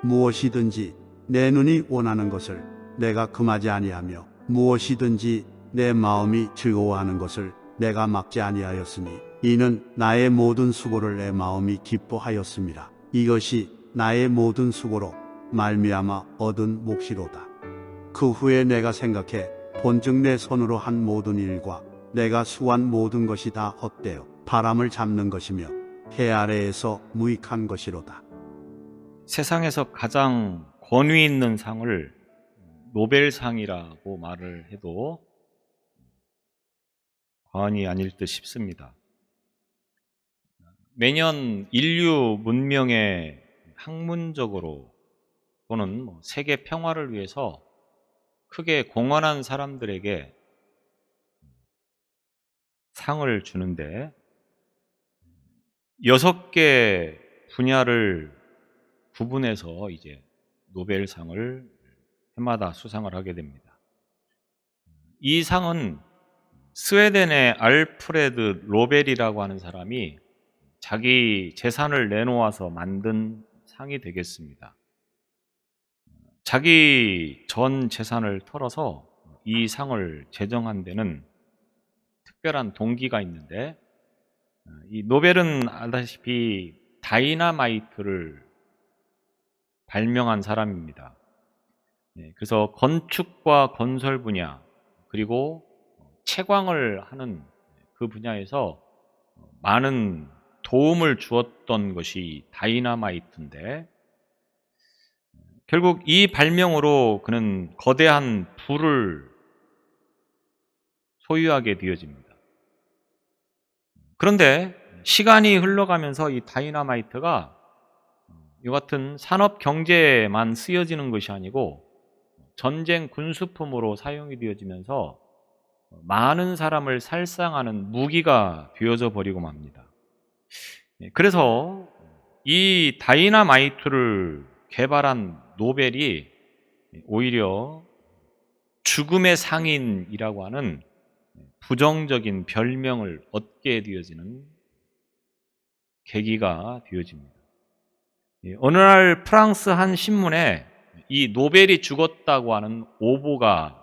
무엇이든지 내 눈이 원하는 것을 내가 금하지 아니하며 무엇이든지 내 마음이 즐거워하는 것을 내가 막지 아니하였으니 이는 나의 모든 수고를 내 마음이 기뻐하였습니다. 이것이 나의 모든 수고로 말미암아 얻은 몫이로다. 그 후에 내가 생각해 본즉 내 손으로 한 모든 일과 내가 수고한 모든 것이 다 헛되어 바람을 잡는 것이며 해 아래에서 무익한 것이로다. 세상에서 가장 권위 있는 상을 노벨상이라고 말을 해도 과언이 아닐 듯 싶습니다. 매년 인류 문명의 학문적으로 또는 세계 평화를 위해서 크게 공헌한 사람들에게 상을 주는데 6개 분야를 구분해서 이제 노벨상을 해마다 수상을 하게 됩니다. 이 상은 스웨덴의 알프레드 로벨이라고 하는 사람이 자기 재산을 내놓아서 만든 상이 되겠습니다. 자기 전 재산을 털어서 이 상을 제정한 데는 특별한 동기가 있는데, 이 노벨은 알다시피 다이나마이트를 발명한 사람입니다. 그래서 건축과 건설 분야 그리고 채광을 하는 그 분야에서 많은 도움을 주었던 것이 다이나마이트인데, 결국 이 발명으로 그는 거대한 부를 소유하게 되어집니다. 그런데 시간이 흘러가면서 이 다이나마이트가 이 같은 산업 경제에만 쓰여지는 것이 아니고 전쟁 군수품으로 사용이 되어지면서 많은 사람을 살상하는 무기가 되어져 버리고 맙니다. 그래서 이 다이나마이트를 개발한 노벨이 오히려 죽음의 상인이라고 하는 부정적인 별명을 얻게 되어지는 계기가 되어집니다. 어느 날 프랑스 한 신문에 이 노벨이 죽었다고 하는 오보가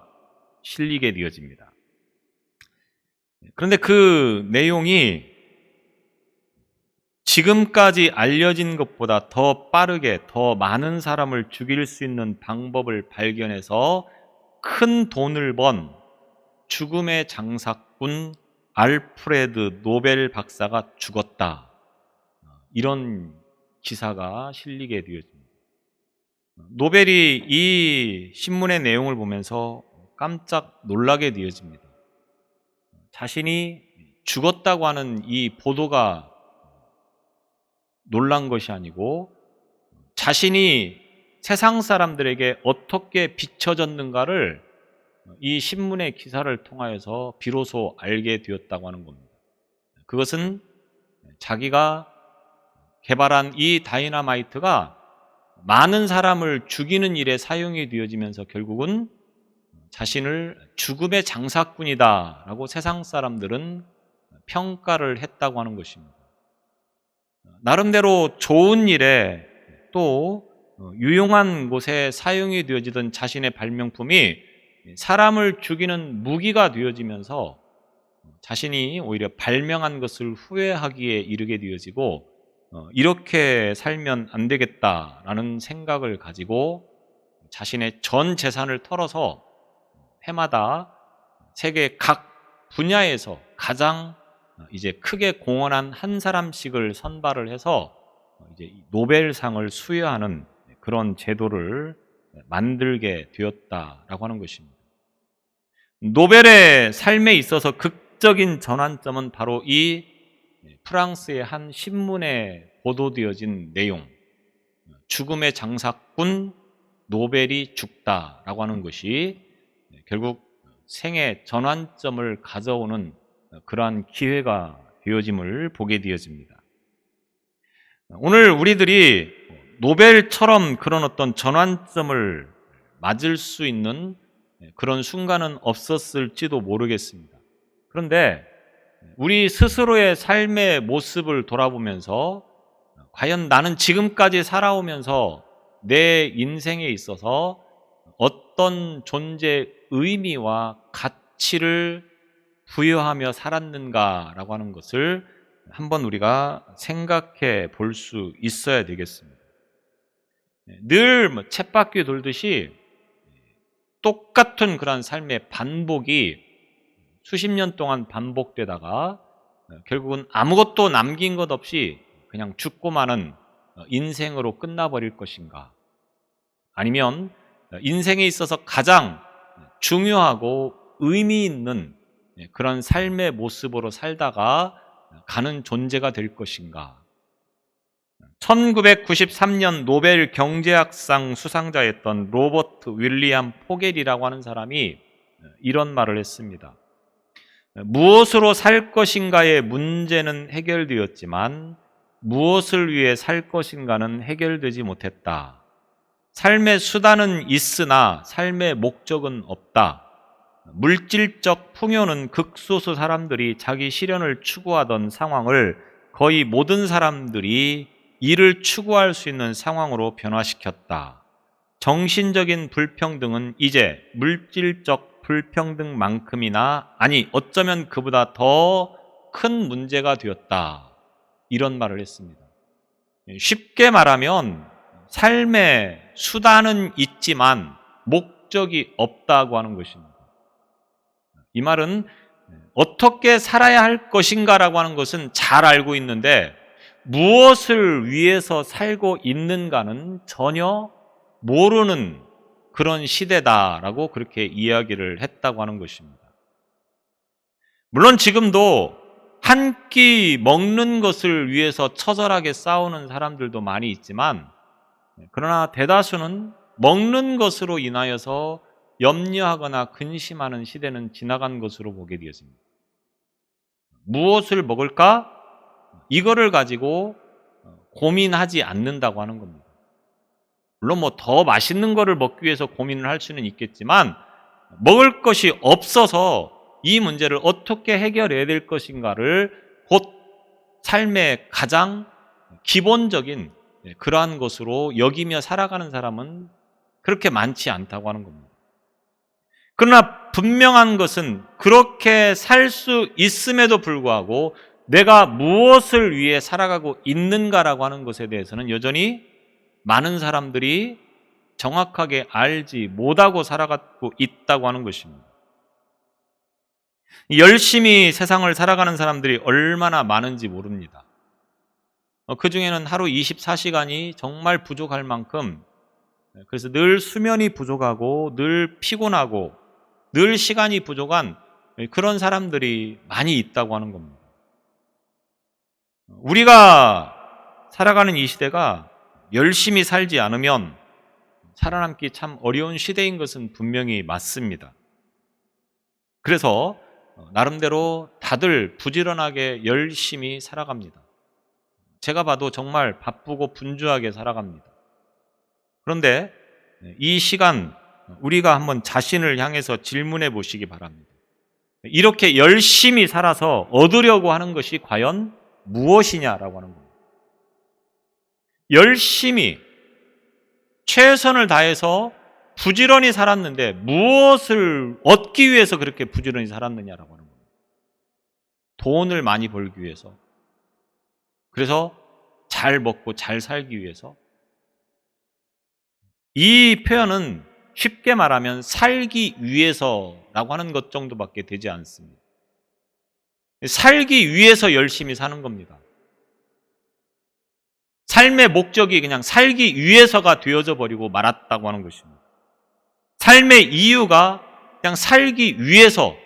실리게 되어집니다. 그런데 그 내용이 지금까지 알려진 것보다 더 빠르게 더 많은 사람을 죽일 수 있는 방법을 발견해서 큰 돈을 번 죽음의 장사꾼 알프레드 노벨 박사가 죽었다, 이런 기사가 실리게 되어집니다. 노벨이 이 신문의 내용을 보면서 깜짝 놀라게 되어집니다. 자신이 죽었다고 하는 이 보도가 놀란 것이 아니고 자신이 세상 사람들에게 어떻게 비춰졌는가를 이 신문의 기사를 통하여서 비로소 알게 되었다고 하는 겁니다. 그것은 자기가 개발한 이 다이나마이트가 많은 사람을 죽이는 일에 사용이 되어지면서 결국은 자신을 죽음의 장사꾼이다 라고 세상 사람들은 평가를 했다고 하는 것입니다. 나름대로 좋은 일에 또 유용한 곳에 사용이 되어지던 자신의 발명품이 사람을 죽이는 무기가 되어지면서 자신이 오히려 발명한 것을 후회하기에 이르게 되어지고 이렇게 살면 안 되겠다라는 생각을 가지고 자신의 전 재산을 털어서 해마다 세계 각 분야에서 가장 이제 크게 공헌한 한 사람씩을 선발을 해서 이제 노벨상을 수여하는 그런 제도를 만들게 되었다라고 하는 것입니다. 노벨의 삶에 있어서 극적인 전환점은 바로 이 프랑스의 한 신문에 보도되어진 내용, 죽음의 장사꾼 노벨이 죽다라고 하는 것이 결국 생의 전환점을 가져오는 그러한 기회가 되어짐을 보게 되어집니다. 오늘 우리들이 노벨처럼 그런 어떤 전환점을 맞을 수 있는 그런 순간은 없었을지도 모르겠습니다. 그런데 우리 스스로의 삶의 모습을 돌아보면서 과연 나는 지금까지 살아오면서 내 인생에 있어서 어떤 존재 의미와 가치를 부여하며 살았는가라고 하는 것을 한번 우리가 생각해 볼 수 있어야 되겠습니다. 늘 쳇바퀴 돌듯이 똑같은 그런 삶의 반복이 수십 년 동안 반복되다가 결국은 아무것도 남긴 것 없이 그냥 죽고 마는 인생으로 끝나버릴 것인가? 아니면 인생에 있어서 가장 중요하고 의미 있는 그런 삶의 모습으로 살다가 가는 존재가 될 것인가? 1993년 노벨 경제학상 수상자였던 로버트 윌리엄 포겔이라고 하는 사람이 이런 말을 했습니다. 무엇으로 살 것인가의 문제는 해결되었지만 무엇을 위해 살 것인가는 해결되지 못했다. 삶의 수단은 있으나 삶의 목적은 없다. 물질적 풍요는 극소수 사람들이 자기 실현을 추구하던 상황을 거의 모든 사람들이 이를 추구할 수 있는 상황으로 변화시켰다. 정신적인 불평등은 이제 물질적 불평등만큼이나, 아니 어쩌면 그보다 더 큰 문제가 되었다. 이런 말을 했습니다. 쉽게 말하면 삶의 수단은 있지만 목적이 없다고 하는 것입니다. 이 말은 어떻게 살아야 할 것인가라고 하는 것은 잘 알고 있는데 무엇을 위해서 살고 있는가는 전혀 모르는 그런 시대다라고 그렇게 이야기를 했다고 하는 것입니다. 물론 지금도 한 끼 먹는 것을 위해서 처절하게 싸우는 사람들도 많이 있지만, 그러나 대다수는 먹는 것으로 인하여서 염려하거나 근심하는 시대는 지나간 것으로 보게 되었습니다. 무엇을 먹을까? 이거를 가지고 고민하지 않는다고 하는 겁니다. 물론 더 맛있는 거를 먹기 위해서 고민을 할 수는 있겠지만 먹을 것이 없어서 이 문제를 어떻게 해결해야 될 것인가를 곧 삶의 가장 기본적인 그러한 것으로 여기며 살아가는 사람은 그렇게 많지 않다고 하는 겁니다. 그러나 분명한 것은 그렇게 살 수 있음에도 불구하고 내가 무엇을 위해 살아가고 있는가라고 하는 것에 대해서는 여전히 많은 사람들이 정확하게 알지 못하고 살아가고 있다고 하는 것입니다. 열심히 세상을 살아가는 사람들이 얼마나 많은지 모릅니다. 그 중에는 하루 24시간이 정말 부족할 만큼, 그래서 늘 수면이 부족하고 늘 피곤하고 늘 시간이 부족한 그런 사람들이 많이 있다고 하는 겁니다. 우리가 살아가는 이 시대가 열심히 살지 않으면 살아남기 참 어려운 시대인 것은 분명히 맞습니다. 그래서 나름대로 다들 부지런하게 열심히 살아갑니다. 제가 봐도 정말 바쁘고 분주하게 살아갑니다. 그런데 이 시간 우리가 한번 자신을 향해서 질문해 보시기 바랍니다. 이렇게 열심히 살아서 얻으려고 하는 것이 과연 무엇이냐라고 하는 겁니다. 열심히 최선을 다해서 부지런히 살았는데 무엇을 얻기 위해서 그렇게 부지런히 살았느냐라고 하는 겁니다. 돈을 많이 벌기 위해서, 그래서 잘 먹고 잘 살기 위해서. 이 표현은 쉽게 말하면 살기 위해서라고 하는 것 정도밖에 되지 않습니다. 살기 위해서 열심히 사는 겁니다. 삶의 목적이 그냥 살기 위해서가 되어져 버리고 말았다고 하는 것입니다. 삶의 이유가 그냥 살기 위해서,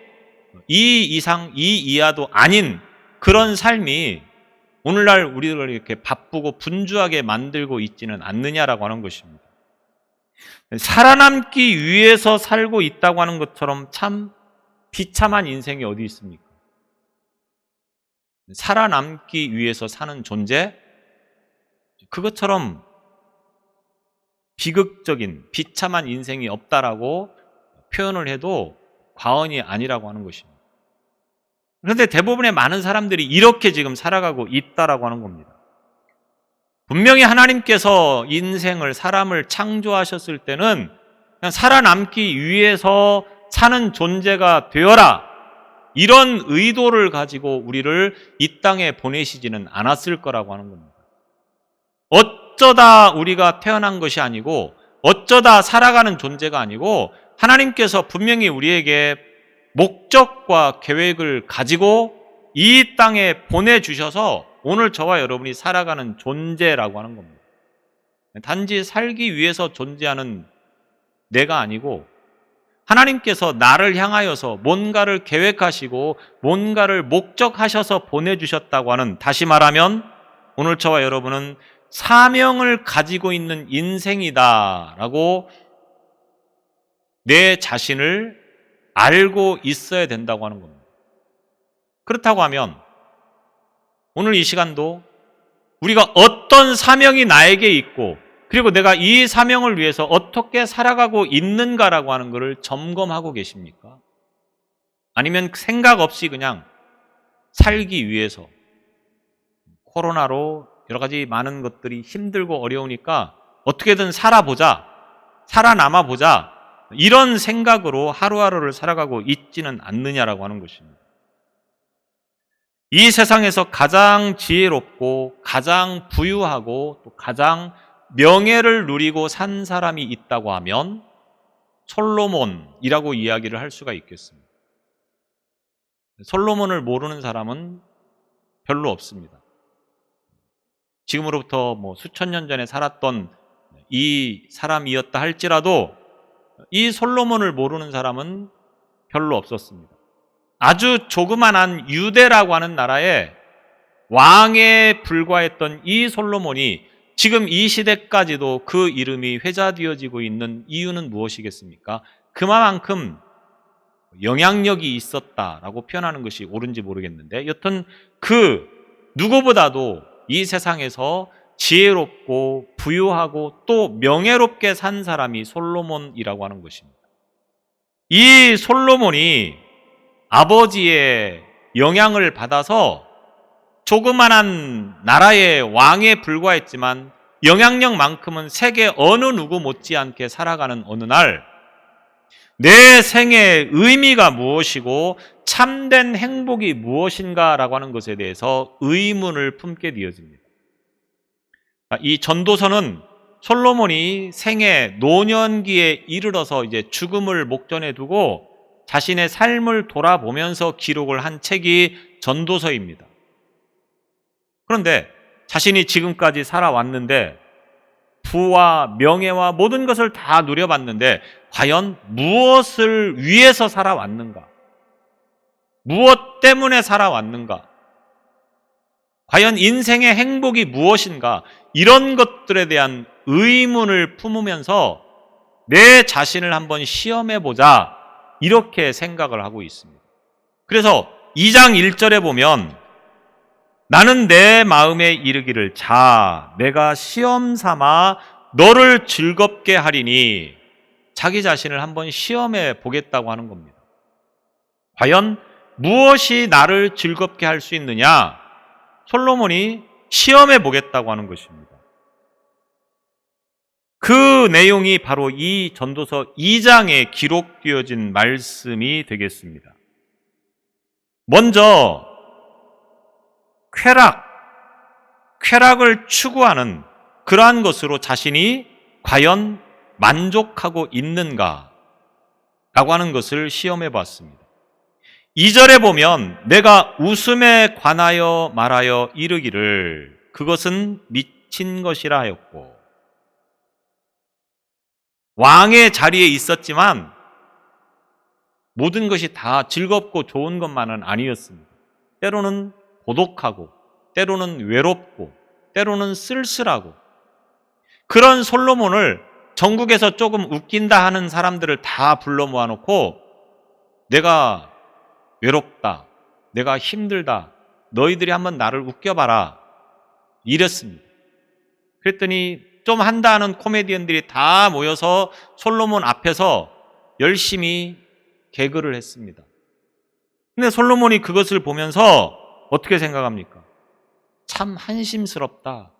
이 이상 이 이하도 아닌 그런 삶이 오늘날 우리를 이렇게 바쁘고 분주하게 만들고 있지는 않느냐라고 하는 것입니다. 살아남기 위해서 살고 있다고 하는 것처럼 참 비참한 인생이 어디 있습니까? 살아남기 위해서 사는 존재, 그것처럼 비극적인 비참한 인생이 없다라고 표현을 해도 과언이 아니라고 하는 것입니다. 그런데 대부분의 많은 사람들이 이렇게 지금 살아가고 있다라고 하는 겁니다. 분명히 하나님께서 인생을, 사람을 창조하셨을 때는 그냥 살아남기 위해서 사는 존재가 되어라, 이런 의도를 가지고 우리를 이 땅에 보내시지는 않았을 거라고 하는 겁니다. 어쩌다 우리가 태어난 것이 아니고, 어쩌다 살아가는 존재가 아니고, 하나님께서 분명히 우리에게 목적과 계획을 가지고 이 땅에 보내주셔서 오늘 저와 여러분이 살아가는 존재라고 하는 겁니다. 단지 살기 위해서 존재하는 내가 아니고, 하나님께서 나를 향하여서 뭔가를 계획하시고 뭔가를 목적하셔서 보내주셨다고 하는, 다시 말하면 오늘 저와 여러분은 사명을 가지고 있는 인생이다라고 내 자신을 알고 있어야 된다고 하는 겁니다. 그렇다고 하면 오늘 이 시간도 우리가 어떤 사명이 나에게 있고, 그리고 내가 이 사명을 위해서 어떻게 살아가고 있는가라고 하는 것을 점검하고 계십니까? 아니면 생각 없이 그냥 살기 위해서, 코로나로 여러 가지 많은 것들이 힘들고 어려우니까 어떻게든 살아보자, 살아남아보자, 이런 생각으로 하루하루를 살아가고 있지는 않느냐라고 하는 것입니다. 이 세상에서 가장 지혜롭고 가장 부유하고 또 가장 명예를 누리고 산 사람이 있다고 하면 솔로몬이라고 이야기를 할 수가 있겠습니다. 솔로몬을 모르는 사람은 별로 없습니다. 지금으로부터 수천 년 전에 살았던 이 사람이었다 할지라도 이 솔로몬을 모르는 사람은 별로 없었습니다. 아주 조그만한 유대라고 하는 나라의 왕에 불과했던 이 솔로몬이 지금 이 시대까지도 그 이름이 회자되어지고 있는 이유는 무엇이겠습니까? 그만큼 영향력이 있었다라고 표현하는 것이 옳은지 모르겠는데, 여튼 그 누구보다도 이 세상에서 지혜롭고 부유하고 또 명예롭게 산 사람이 솔로몬이라고 하는 것입니다. 이 솔로몬이 아버지의 영향을 받아서 조그만한 나라의 왕에 불과했지만 영향력만큼은 세계 어느 누구 못지않게 살아가는 어느 날, 내 생의 의미가 무엇이고 참된 행복이 무엇인가라고 하는 것에 대해서 의문을 품게 되어집니다. 이 전도서는 솔로몬이 생애 노년기에 이르러서 이제 죽음을 목전에 두고 자신의 삶을 돌아보면서 기록을 한 책이 전도서입니다. 그런데 자신이 지금까지 살아왔는데 부와 명예와 모든 것을 다 누려봤는데 과연 무엇을 위해서 살아왔는가? 무엇 때문에 살아왔는가? 과연 인생의 행복이 무엇인가? 이런 것들에 대한 의문을 품으면서 내 자신을 한번 시험해보자, 이렇게 생각을 하고 있습니다. 그래서 2장 1절에 보면 나는 내 마음에 이르기를 자 내가 시험 삼아 너를 즐겁게 하리니, 자기 자신을 한번 시험해 보겠다고 하는 겁니다. 과연 무엇이 나를 즐겁게 할 수 있느냐? 솔로몬이 시험해 보겠다고 하는 것입니다. 그 내용이 바로 이 전도서 2장에 기록되어진 말씀이 되겠습니다. 먼저 쾌락을 추구하는 그러한 것으로 자신이 과연 만족하고 있는가 라고 하는 것을 시험해 봤습니다. 2절에 보면 내가 웃음에 관하여 말하여 이르기를 그것은 미친 것이라 하였고, 왕의 자리에 있었지만 모든 것이 다 즐겁고 좋은 것만은 아니었습니다. 때로는 고독하고, 때로는 외롭고, 때로는 쓸쓸하고, 그런 솔로몬을 전국에서 조금 웃긴다 하는 사람들을 다 불러 모아놓고 내가 외롭다, 내가 힘들다, 너희들이 한번 나를 웃겨봐라, 이랬습니다. 그랬더니 좀 한다 하는 코미디언들이 다 모여서 솔로몬 앞에서 열심히 개그를 했습니다. 근데 솔로몬이 그것을 보면서 어떻게 생각합니까? 참 한심스럽다.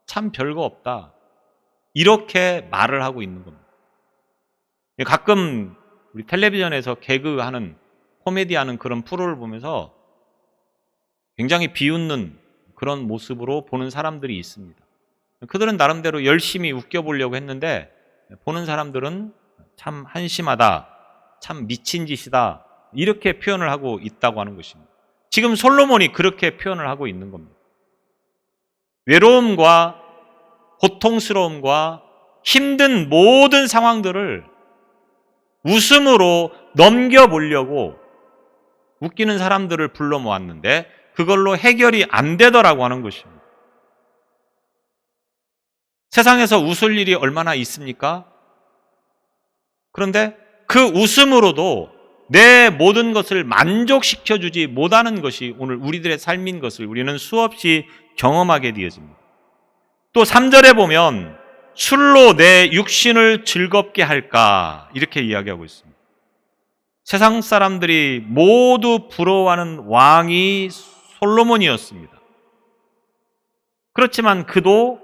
참 별거 없다. 이렇게 말을 하고 있는 겁니다. 가끔 우리 텔레비전에서 개그하는, 코미디하는 그런 프로를 보면서 굉장히 비웃는 그런 모습으로 보는 사람들이 있습니다. 그들은 나름대로 열심히 웃겨보려고 했는데 보는 사람들은 참 한심하다, 참 미친 짓이다, 이렇게 표현을 하고 있다고 하는 것입니다. 지금 솔로몬이 그렇게 표현을 하고 있는 겁니다. 외로움과 고통스러움과 힘든 모든 상황들을 웃음으로 넘겨보려고 웃기는 사람들을 불러 모았는데 그걸로 해결이 안 되더라고 하는 것입니다. 세상에서 웃을 일이 얼마나 있습니까? 그런데 그 웃음으로도 내 모든 것을 만족시켜주지 못하는 것이 오늘 우리들의 삶인 것을 우리는 수없이 경험하게 되어집니다. 또 3절에 보면 술로 내 육신을 즐겁게 할까 이렇게 이야기하고 있습니다. 세상 사람들이 모두 부러워하는 왕이 솔로몬이었습니다. 그렇지만 그도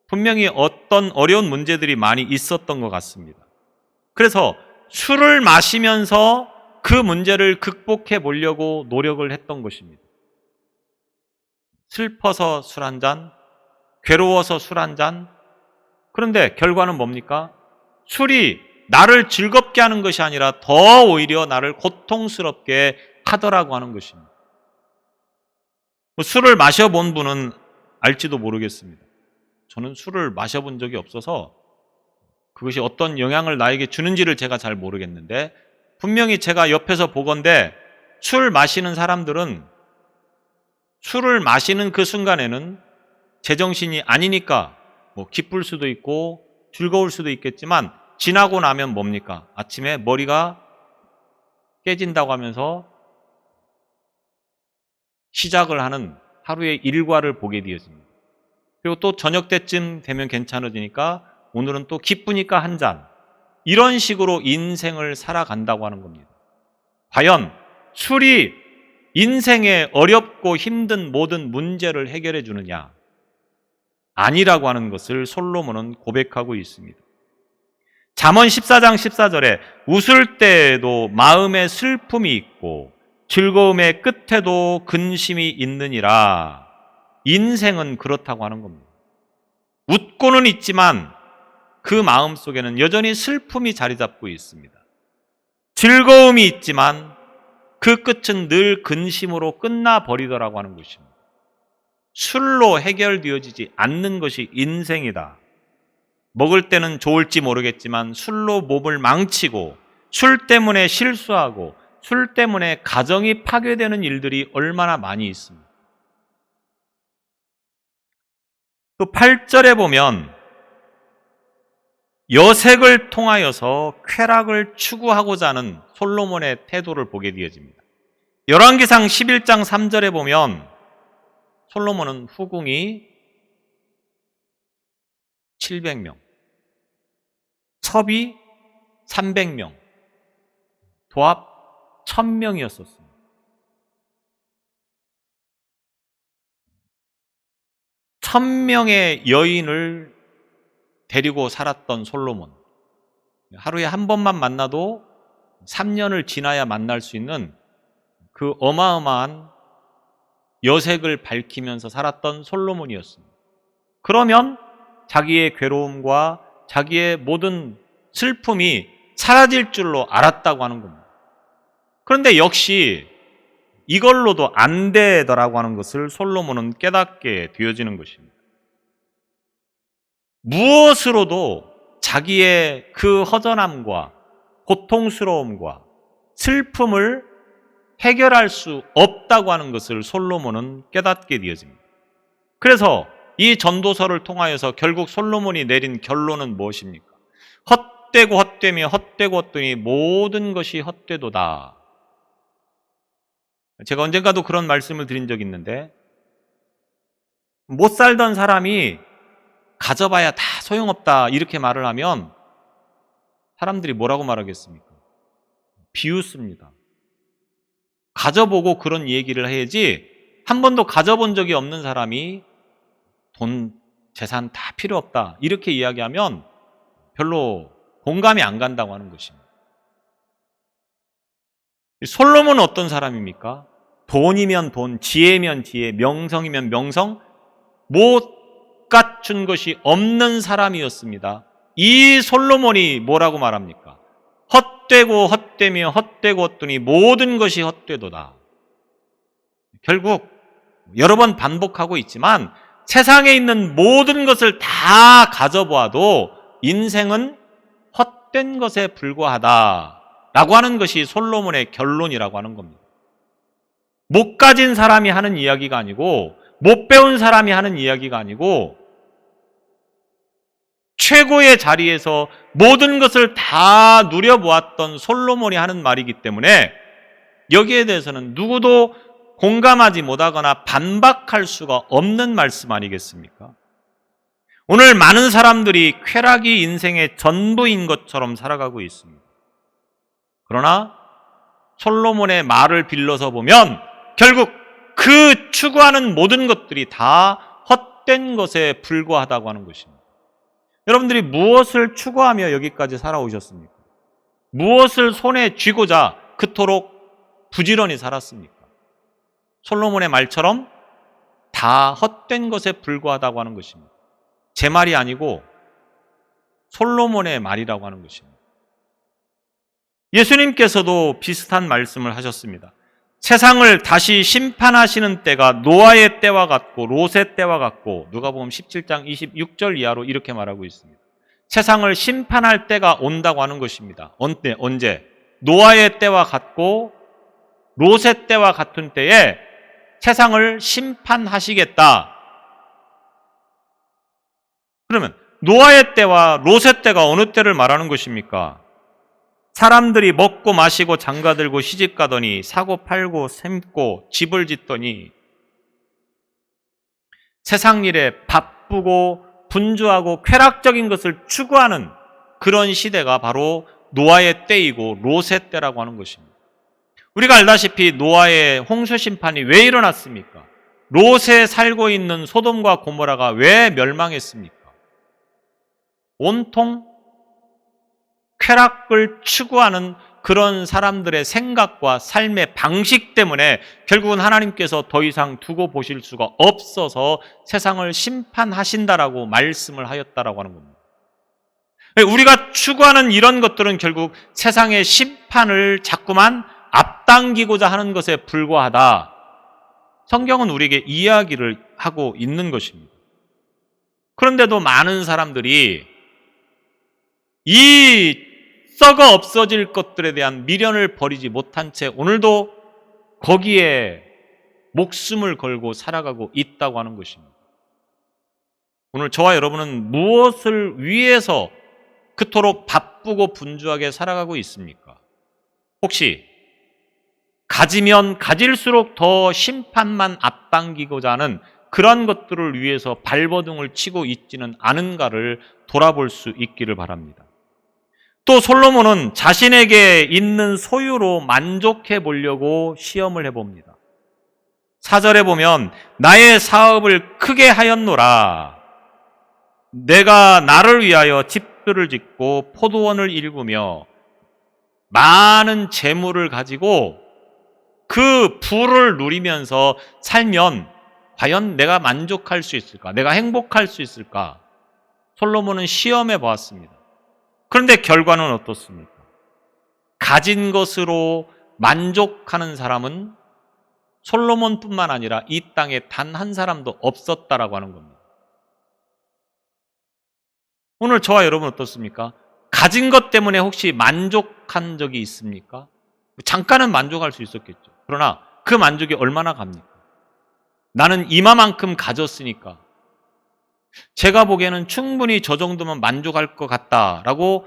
분명히 어떤 어려운 문제들이 많이 있었던 것 같습니다. 그래서 술을 마시면서 그 문제를 극복해 보려고 노력을 했던 것입니다. 슬퍼서 술 한 잔, 괴로워서 술 한 잔. 그런데 결과는 뭡니까? 술이 나를 즐겁게 하는 것이 아니라 더 오히려 나를 고통스럽게 하더라고 하는 것입니다. 술을 마셔본 분은 알지도 모르겠습니다. 저는 술을 마셔본 적이 없어서 그것이 어떤 영향을 나에게 주는지를 제가 잘 모르겠는데 분명히 제가 옆에서 보건대 술 마시는 사람들은 술을 마시는 그 순간에는 제정신이 아니니까 뭐 기쁠 수도 있고 즐거울 수도 있겠지만 지나고 나면 뭡니까? 아침에 머리가 깨진다고 하면서 시작을 하는 하루의 일과를 보게 되어집니다. 그리고 또 저녁 때쯤 되면 괜찮아지니까 오늘은 또 기쁘니까 한 잔. 이런 식으로 인생을 살아간다고 하는 겁니다. 과연 술이 인생의 어렵고 힘든 모든 문제를 해결해 주느냐? 아니라고 하는 것을 솔로몬은 고백하고 있습니다. 잠언 14장 14절에 웃을 때에도 마음에 슬픔이 있고 즐거움의 끝에도 근심이 있느니라. 인생은 그렇다고 하는 겁니다. 웃고는 있지만 그 마음 속에는 여전히 슬픔이 자리 잡고 있습니다. 즐거움이 있지만 그 끝은 늘 근심으로 끝나버리더라고 하는 것입니다. 술로 해결되어지지 않는 것이 인생이다. 먹을 때는 좋을지 모르겠지만 술로 몸을 망치고 술 때문에 실수하고 술 때문에 가정이 파괴되는 일들이 얼마나 많이 있습니다. 또 8절에 보면 여색을 통하여서 쾌락을 추구하고자 하는 솔로몬의 태도를 보게 되어집니다. 열왕기상 11장 3절에 보면 솔로몬은 후궁이 700명, 첩이 300명, 도합 1000명이었었습니다. 천명의 여인을 데리고 살았던 솔로몬. 하루에 한 번만 만나도 3년을 지나야 만날 수 있는 그 어마어마한 여색을 밝히면서 살았던 솔로몬이었습니다. 그러면 자기의 괴로움과 자기의 모든 슬픔이 사라질 줄로 알았다고 하는 겁니다. 그런데 역시 이걸로도 안 되더라고 하는 것을 솔로몬은 깨닫게 되어지는 것입니다. 무엇으로도 자기의 그 허전함과 고통스러움과 슬픔을 해결할 수 없다고 하는 것을 솔로몬은 깨닫게 되어집니다. 그래서 이 전도서를 통하여서 결국 솔로몬이 내린 결론은 무엇입니까? 헛되고 헛되며 헛되고 헛되니 모든 것이 헛되도다. 제가 언젠가도 그런 말씀을 드린 적이 있는데 못 살던 사람이 가져봐야 다 소용없다 이렇게 말을 하면 사람들이 뭐라고 말하겠습니까? 비웃습니다. 가져보고 그런 얘기를 해야지 한 번도 가져본 적이 없는 사람이 돈, 재산 다 필요 없다. 이렇게 이야기하면 별로 공감이 안 간다고 하는 것입니다. 솔로몬은 어떤 사람입니까? 돈이면 돈, 지혜면 지혜, 명성이면 명성, 못 갖춘 것이 없는 사람이었습니다. 이 솔로몬이 뭐라고 말합니까? 헛되고 헛되며 헛되고 헛되니 모든 것이 헛되도다. 결국 여러 번 반복하고 있지만 세상에 있는 모든 것을 다 가져보아도 인생은 헛된 것에 불과하다라고 하는 것이 솔로몬의 결론이라고 하는 겁니다. 못 가진 사람이 하는 이야기가 아니고, 못 배운 사람이 하는 이야기가 아니고, 최고의 자리에서 모든 것을 다 누려보았던 솔로몬이 하는 말이기 때문에 여기에 대해서는 누구도 공감하지 못하거나 반박할 수가 없는 말씀 아니겠습니까? 오늘 많은 사람들이 쾌락이 인생의 전부인 것처럼 살아가고 있습니다. 그러나 솔로몬의 말을 빌려서 보면 결국 그 추구하는 모든 것들이 다 헛된 것에 불과하다고 하는 것입니다. 여러분들이 무엇을 추구하며 여기까지 살아오셨습니까? 무엇을 손에 쥐고자 그토록 부지런히 살았습니까? 솔로몬의 말처럼 다 헛된 것에 불과하다고 하는 것입니다. 제 말이 아니고 솔로몬의 말이라고 하는 것입니다. 예수님께서도 비슷한 말씀을 하셨습니다. 세상을 다시 심판하시는 때가 노아의 때와 같고 롯의 때와 같고, 누가복음 17장 26절 이하로 이렇게 말하고 있습니다. 세상을 심판할 때가 온다고 하는 것입니다. 언제? 노아의 때와 같고 롯의 때와 같은 때에 세상을 심판하시겠다. 그러면 노아의 때와 롯의 때가 어느 때를 말하는 것입니까? 사람들이 먹고 마시고 장가들고 시집가더니 사고 팔고 셈고 집을 짓더니 세상 일에 바쁘고 분주하고 쾌락적인 것을 추구하는 그런 시대가 바로 노아의 때이고 롯의 때라고 하는 것입니다. 우리가 알다시피 노아의 홍수 심판이 왜 일어났습니까? 롯에 살고 있는 소돔과 고모라가 왜 멸망했습니까? 온통 쾌락을 추구하는 그런 사람들의 생각과 삶의 방식 때문에 결국은 하나님께서 더 이상 두고 보실 수가 없어서 세상을 심판하신다라고 말씀을 하였다라고 하는 겁니다. 우리가 추구하는 이런 것들은 결국 세상의 심판을 자꾸만 앞당기고자 하는 것에 불과하다. 성경은 우리에게 이야기를 하고 있는 것입니다. 그런데도 많은 사람들이 이 썩어 없어질 것들에 대한 미련을 버리지 못한 채 오늘도 거기에 목숨을 걸고 살아가고 있다고 하는 것입니다. 오늘 저와 여러분은 무엇을 위해서 그토록 바쁘고 분주하게 살아가고 있습니까? 혹시 가지면 가질수록 더 심판만 앞당기고자 하는 그런 것들을 위해서 발버둥을 치고 있지는 않은가를 돌아볼 수 있기를 바랍니다. 또 솔로몬은 자신에게 있는 소유로 만족해 보려고 시험을 해봅니다. 4절에 보면 나의 사업을 크게 하였노라. 내가 나를 위하여 집들을 짓고 포도원을 일구며 많은 재물을 가지고 그 부를 누리면서 살면 과연 내가 만족할 수 있을까? 내가 행복할 수 있을까? 솔로몬은 시험해 보았습니다. 그런데 결과는 어떻습니까? 가진 것으로 만족하는 사람은 솔로몬뿐만 아니라 이 땅에 단 한 사람도 없었다라고 하는 겁니다. 오늘 저와 여러분 어떻습니까? 가진 것 때문에 혹시 만족한 적이 있습니까? 잠깐은 만족할 수 있었겠죠. 그러나 그 만족이 얼마나 갑니까? 나는 이마만큼 가졌으니까 제가 보기에는 충분히 저 정도면 만족할 것 같다라고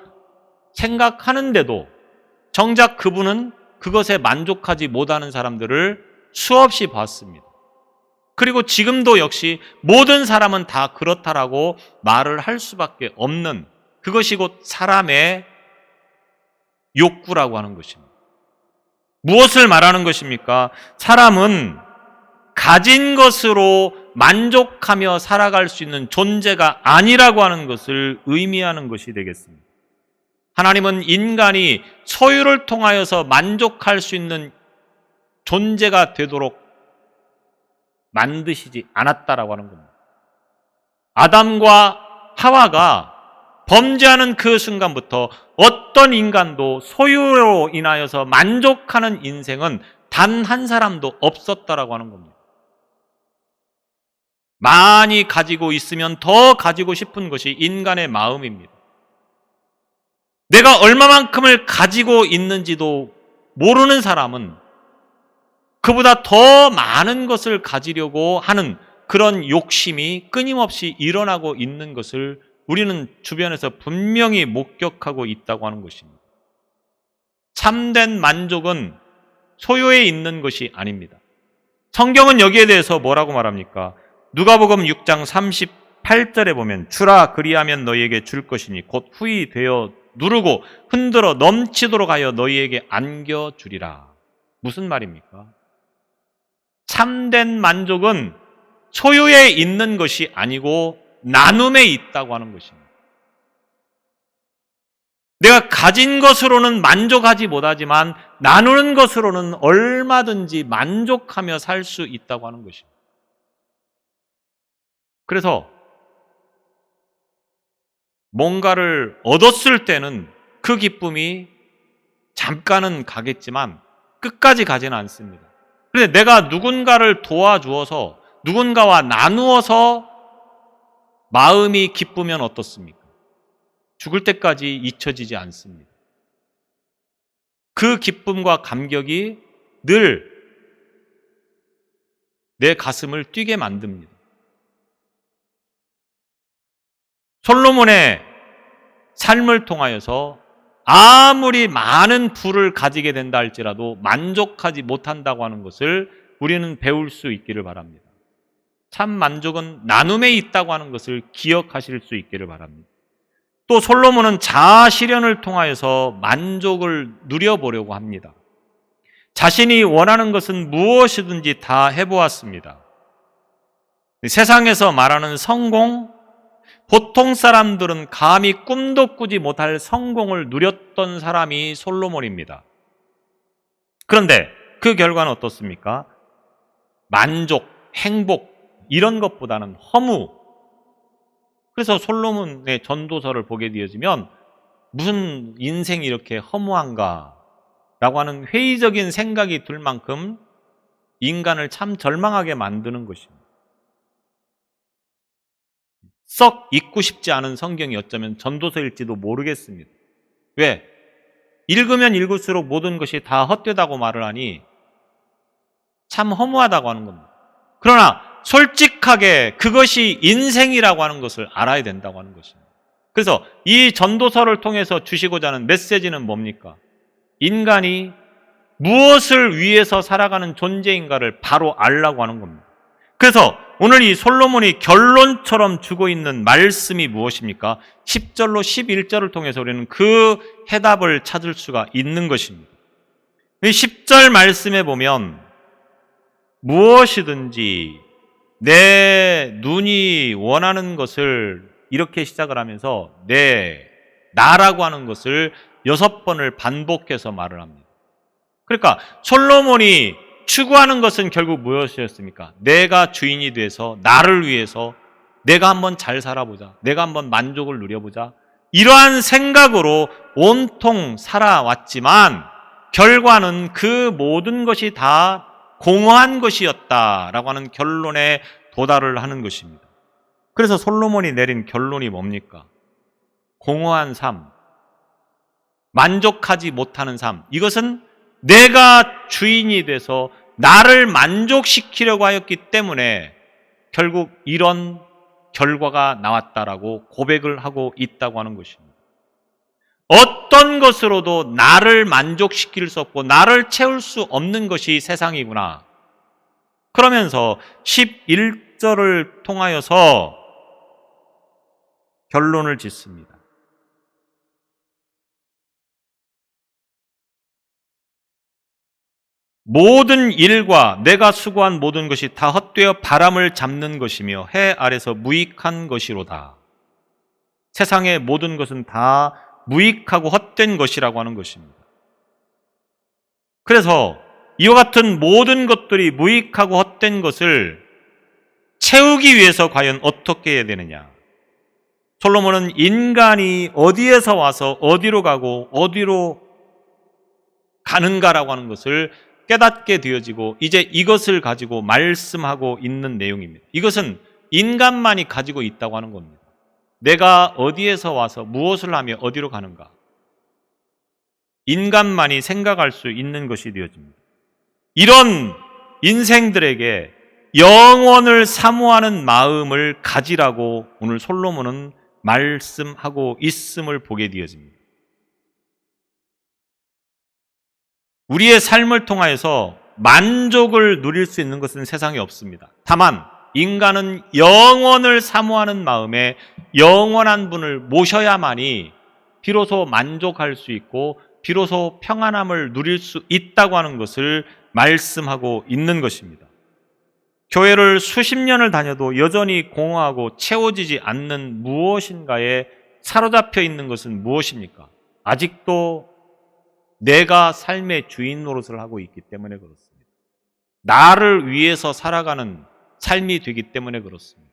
생각하는데도 정작 그분은 그것에 만족하지 못하는 사람들을 수없이 봤습니다. 그리고 지금도 역시 모든 사람은 다 그렇다라고 말을 할 수밖에 없는 그것이 곧 사람의 욕구라고 하는 것입니다. 무엇을 말하는 것입니까? 사람은 가진 것으로 만족하며 살아갈 수 있는 존재가 아니라고 하는 것을 의미하는 것이 되겠습니다. 하나님은 인간이 소유를 통하여서 만족할 수 있는 존재가 되도록 만드시지 않았다라고 하는 겁니다. 아담과 하와가 범죄하는 그 순간부터 어떤 인간도 소유로 인하여서 만족하는 인생은 단 한 사람도 없었다라고 하는 겁니다. 많이 가지고 있으면 더 가지고 싶은 것이 인간의 마음입니다. 내가 얼마만큼을 가지고 있는지도 모르는 사람은 그보다 더 많은 것을 가지려고 하는 그런 욕심이 끊임없이 일어나고 있는 것을 우리는 주변에서 분명히 목격하고 있다고 하는 것입니다. 참된 만족은 소유에 있는 것이 아닙니다. 성경은 여기에 대해서 뭐라고 말합니까? 누가복음 6장 38절에 보면 주라 그리하면 너희에게 줄 것이니 곧 후히 되어 누르고 흔들어 넘치도록 하여 너희에게 안겨주리라. 무슨 말입니까? 참된 만족은 소유에 있는 것이 아니고 나눔에 있다고 하는 것입니다. 내가 가진 것으로는 만족하지 못하지만 나누는 것으로는 얼마든지 만족하며 살 수 있다고 하는 것입니다. 그래서 뭔가를 얻었을 때는 그 기쁨이 잠깐은 가겠지만 끝까지 가지는 않습니다. 그런데 내가 누군가를 도와주어서 누군가와 나누어서 마음이 기쁘면 어떻습니까? 죽을 때까지 잊혀지지 않습니다. 그 기쁨과 감격이 늘 내 가슴을 뛰게 만듭니다. 솔로몬의 삶을 통하여서 아무리 많은 부를 가지게 된다 할지라도 만족하지 못한다고 하는 것을 우리는 배울 수 있기를 바랍니다. 참 만족은 나눔에 있다고 하는 것을 기억하실 수 있기를 바랍니다. 또 솔로몬은 자아 실현을 통하여서 만족을 누려보려고 합니다. 자신이 원하는 것은 무엇이든지 다 해보았습니다. 세상에서 말하는 성공, 보통 사람들은 감히 꿈도 꾸지 못할 성공을 누렸던 사람이 솔로몬입니다. 그런데 그 결과는 어떻습니까? 만족, 행복 이런 것보다는 허무. 그래서 솔로몬의 전도서를 보게 되어지면 무슨 인생이 이렇게 허무한가 라고 하는 회의적인 생각이 들 만큼 인간을 참 절망하게 만드는 것입니다. 썩 읽고 싶지 않은 성경이 어쩌면 전도서일지도 모르겠습니다. 왜? 읽으면 읽을수록 모든 것이 다 헛되다고 말을 하니 참 허무하다고 하는 겁니다. 그러나 솔직하게 그것이 인생이라고 하는 것을 알아야 된다고 하는 것입니다. 그래서 이 전도서를 통해서 주시고자 하는 메시지는 뭡니까? 인간이 무엇을 위해서 살아가는 존재인가를 바로 알라고 하는 겁니다. 그래서 오늘 이 솔로몬이 결론처럼 주고 있는 말씀이 무엇입니까? 10절로 11절을 통해서 우리는 그 해답을 찾을 수가 있는 것입니다. 이 10절 말씀에 보면 무엇이든지 내 눈이 원하는 것을 이렇게 시작을 하면서 나라고 하는 것을 6번을 반복해서 말을 합니다. 그러니까 솔로몬이 추구하는 것은 결국 무엇이었습니까? 내가 주인이 돼서 나를 위해서 내가 한번 잘 살아보자. 내가 한번 만족을 누려보자. 이러한 생각으로 온통 살아왔지만 결과는 그 모든 것이 다 공허한 것이었다라고 하는 결론에 도달을 하는 것입니다. 그래서 솔로몬이 내린 결론이 뭡니까? 공허한 삶, 만족하지 못하는 삶. 이것은 내가 주인이 돼서 나를 만족시키려고 하였기 때문에 결국 이런 결과가 나왔다라고 고백을 하고 있다고 하는 것입니다. 어떤 것으로도 나를 만족시킬 수 없고 나를 채울 수 없는 것이 세상이구나. 그러면서 11절을 통하여서 결론을 짓습니다. 모든 일과 내가 수고한 모든 것이 다 헛되어 바람을 잡는 것이며 해 아래서 무익한 것이로다. 세상의 모든 것은 다 무익하고 헛된 것이라고 하는 것입니다. 그래서 이와 같은 모든 것들이 무익하고 헛된 것을 채우기 위해서 과연 어떻게 해야 되느냐? 솔로몬은 인간이 어디에서 와서 어디로 가고 어디로 가는가라고 하는 것을 깨닫게 되어지고 이제 이것을 가지고 말씀하고 있는 내용입니다. 이것은 인간만이 가지고 있다고 하는 겁니다. 내가 어디에서 와서 무엇을 하며 어디로 가는가? 인간만이 생각할 수 있는 것이 되어집니다. 이런 인생들에게 영원을 사모하는 마음을 가지라고 오늘 솔로몬은 말씀하고 있음을 보게 되어집니다. 우리의 삶을 통하여서 만족을 누릴 수 있는 것은 세상에 없습니다. 다만 인간은 영원을 사모하는 마음에 영원한 분을 모셔야만이 비로소 만족할 수 있고 비로소 평안함을 누릴 수 있다고 하는 것을 말씀하고 있는 것입니다. 교회를 수십 년을 다녀도 여전히 공허하고 채워지지 않는 무엇인가에 사로잡혀 있는 것은 무엇입니까? 아직도 내가 삶의 주인 노릇을 하고 있기 때문에 그렇습니다. 나를 위해서 살아가는 삶이 되기 때문에 그렇습니다.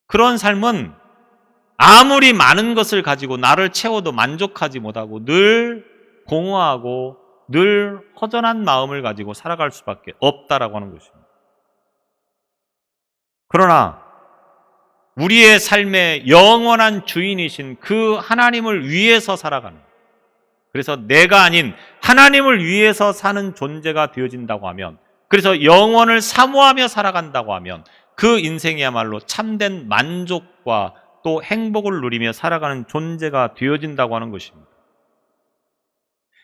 그런 삶은 아무리 많은 것을 가지고 나를 채워도 만족하지 못하고 늘 공허하고 늘 허전한 마음을 가지고 살아갈 수밖에 없다라고 하는 것입니다. 그러나 우리의 삶의 영원한 주인이신 그 하나님을 위해서 살아가는, 그래서 내가 아닌 하나님을 위해서 사는 존재가 되어진다고 하면, 그래서 영원을 사모하며 살아간다고 하면 그 인생이야말로 참된 만족과 또 행복을 누리며 살아가는 존재가 되어진다고 하는 것입니다.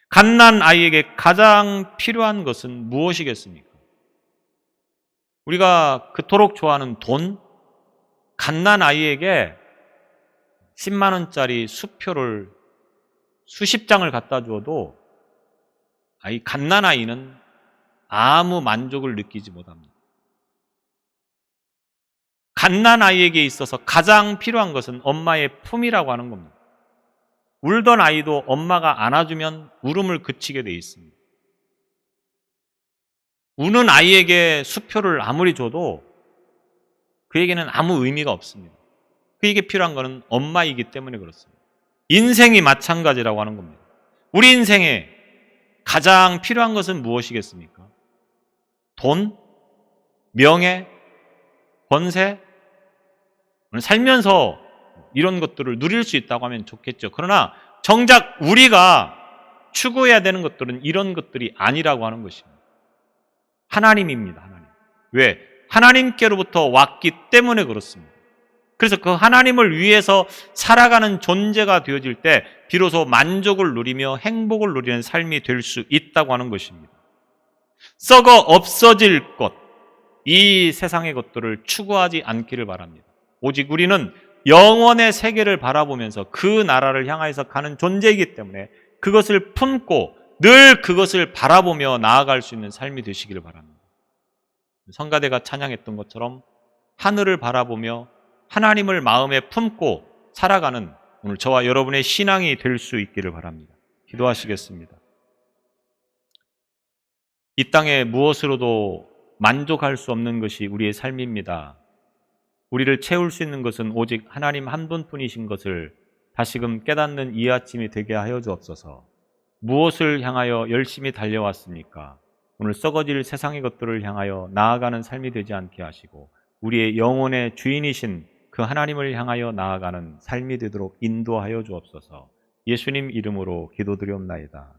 갓난 아이에게 가장 필요한 것은 무엇이겠습니까? 우리가 그토록 좋아하는 돈? 갓난 아이에게 10만 원짜리 수표를 수십 장을 갖다 주어도 이 갓난 아이는 아무 만족을 느끼지 못합니다. 갓난 아이에게 있어서 가장 필요한 것은 엄마의 품이라고 하는 겁니다. 울던 아이도 엄마가 안아주면 울음을 그치게 돼 있습니다. 우는 아이에게 수표를 아무리 줘도 그에게는 아무 의미가 없습니다. 그에게 필요한 것은 엄마이기 때문에 그렇습니다. 인생이 마찬가지라고 하는 겁니다. 우리 인생에 가장 필요한 것은 무엇이겠습니까? 돈? 명예? 권세? 살면서 이런 것들을 누릴 수 있다고 하면 좋겠죠. 그러나 정작 우리가 추구해야 되는 것들은 이런 것들이 아니라고 하는 것입니다. 하나님입니다. 하나님. 왜? 하나님께로부터 왔기 때문에 그렇습니다. 그래서 그 하나님을 위해서 살아가는 존재가 되어질 때 비로소 만족을 누리며 행복을 누리는 삶이 될 수 있다고 하는 것입니다. 썩어 없어질 것, 이 세상의 것들을 추구하지 않기를 바랍니다. 오직 우리는 영원의 세계를 바라보면서 그 나라를 향해서 가는 존재이기 때문에 그것을 품고 늘 그것을 바라보며 나아갈 수 있는 삶이 되시기를 바랍니다. 성가대가 찬양했던 것처럼 하늘을 바라보며 하나님을 마음에 품고 살아가는 오늘 저와 여러분의 신앙이 될 수 있기를 바랍니다. 기도하시겠습니다. 이 땅에 무엇으로도 만족할 수 없는 것이 우리의 삶입니다. 우리를 채울 수 있는 것은 오직 하나님 한 분뿐이신 것을 다시금 깨닫는 이 아침이 되게 하여 주옵소서. 무엇을 향하여 열심히 달려왔습니까? 오늘 썩어질 세상의 것들을 향하여 나아가는 삶이 되지 않게 하시고 우리의 영혼의 주인이신 그 하나님을 향하여 나아가는 삶이 되도록 인도하여 주옵소서. 예수님 이름으로 기도드리옵나이다.